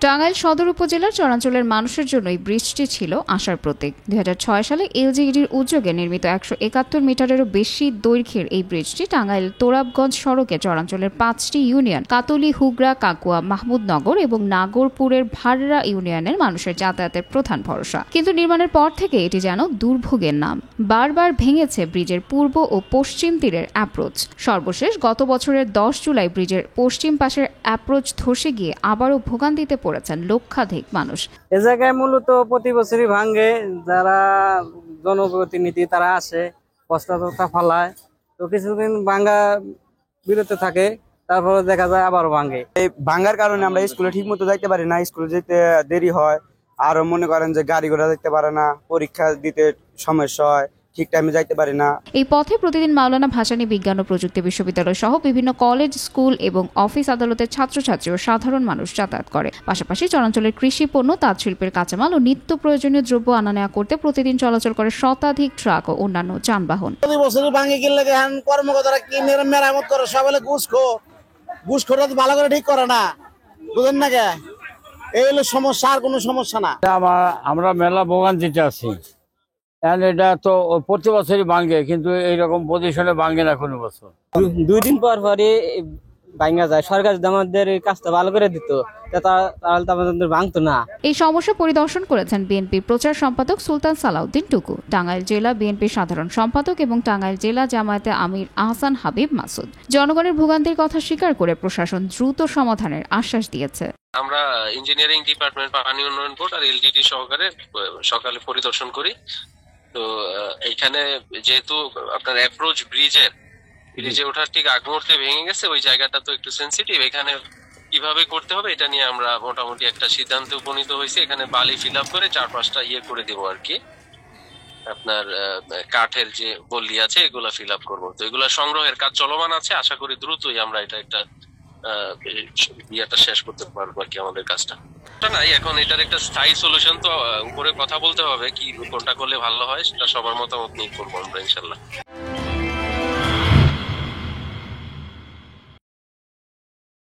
টাঙ্গাইল সদর উপজেলার চরাঞ্চলের মানুষের জন্য এই ব্রিজটি ছিল আশার প্রতীক। ২০০৬ সালে এলজিইডির উদ্যোগে নির্মিত ১৭১ মিটারেরও বেশি দৈর্ঘ্যের এই ব্রিজটি টাঙ্গাইল তোরাবগঞ্জ সড়কে চরাঞ্চলের ৫টি ইউনিয়ন কাতলি, হুগরা, কাকুয়া, মাহমুদনগর এবং নাগরপুরের ভাররা ইউনিয়নের মানুষের যাতায়াতের প্রধান ভরসা। কিন্তু নির্মাণের পর থেকে এটি যেন দুর্ভোগের নাম। বারবার ভেঙেছে ব্রিজের পূর্ব ও পশ্চিম তীরের অ্যাপ্রোচ। সর্বশেষ গত বছরের ১০ জুলাই ব্রিজের পশ্চিম পাশের অ্যাপ্রোচ ধসে গিয়ে আবারও ভোগান্তিতে পড়েছেন লক্ষাধিক মানুষ। এ জায়গায় মূলত প্রতি বছরই ভাঙে, যারা জনপ্রতিনিধি তারা আসে কষ্টটা ফলায়, তো কিছুদিন ভাঙা বিরত থাকে, তারপরে দেখা যায় আবার ভাঙে। এই ভাঙার কারণে আমরা স্কুলে ঠিক মতো যাইতে পারি না, স্কুলে যেতে দেরি হয়, আর মনে করেন যে গাড়ি ঘোড়া যেতে পারে না, পরীক্ষা দিতে সমস্যা হয়, ঠিক টাইমে যাইতে পারি না। এই পথে প্রতিদিন মাওলানা ভাসানী বিজ্ঞান ও প্রযুক্তি বিশ্ববিদ্যালয় সহ বিভিন্ন কলেজ, স্কুল এবং অফিস আদালতের ছাত্রছাত্রী ও সাধারণ মানুষ যাতায়াত করে। পাশাপাশি চরাঞ্চলের কৃষি পণ্য, তাঁত শিল্পের কাঁচামাল ও নিত্য প্রয়োজনীয় দ্রব্য আনা নেওয়া করতে প্রতিদিন চলাচল করে শতাধিক ট্রাক ও অন্যান্য যানবাহন। প্রতি বছর ভাঙে গেলে কর্মকর্তারা কিনে মেরামত করে, সবাই ঘুষখোর ভালো করে ঠিক করে না, বুঝেন না কে? এই হলো সমস্যা, আর কোনো সমস্যা না। আমরা মেলা ভোগান্তিতে আছি। এটা তো প্রতি বছরই ভাঙে, কিন্তু এইরকম পজিশনে ভাঙে না কোনো বছর। 2 দিন পর পরই ভাঙা যায়। সরকার যদি আমাদের এই কাজটা ভালো করে দিত তাহলে তো আমাদের ভাঙতো না। এই সমস্যা পরিদর্শন করেছেন বিএনপির প্রচার সম্পাদক সুলতান সালাউদ্দিন টুকু, টাঙ্গাইল জেলা বিএনপির সাধারণ সম্পাদক এবং টাঙ্গাইল জেলা জামায়াতে আমির আহসান হাবিব মাসুদ। জনগণের ভোগান্তির কথা স্বীকার করে প্রশাসন দ্রুত সমাধানের আশ্বাস দিয়েছে। আমরা ইঞ্জিনিয়ারিং ডিপার্টমেন্ট, পানি উন্নয়ন বোর্ড আর এলডিটি সহকারে সকালে পরিদর্শন করি। তো এইখানে যেহেতু আপনার অ্যাপ্রোচ ব্রিজে ওঠার ঠিক আগ মুহূর্তে ভেঙে গেছে, ওই জায়গাটা তো একটু সেন্সিটিভ। এখানে কিভাবে করতে হবে এটা নিয়ে আমরা মোটামুটি একটা সিদ্ধান্তে উপনীত হয়েছি। এখানে বালি ফিল আপ করে 4-5টা করে দেবো আর কি। আপনার কাঠের যে বল্লি আছে এগুলা ফিল আপ করবো। তো এগুলা সংগ্রহের কাজ চলমান আছে, আশা করি দ্রুতই আমরা এটা একটা শেষ করতে পারবো আর কি আমাদের কাজটা। নাই এখন এটার একটা স্থায়ী সলিউশন তো উপরে কথা বলতে হবে, কি কোনটা করলে ভালো হয় সেটা সবার মতামত নিয়ে করবো আমরা ইনশাল্লাহ।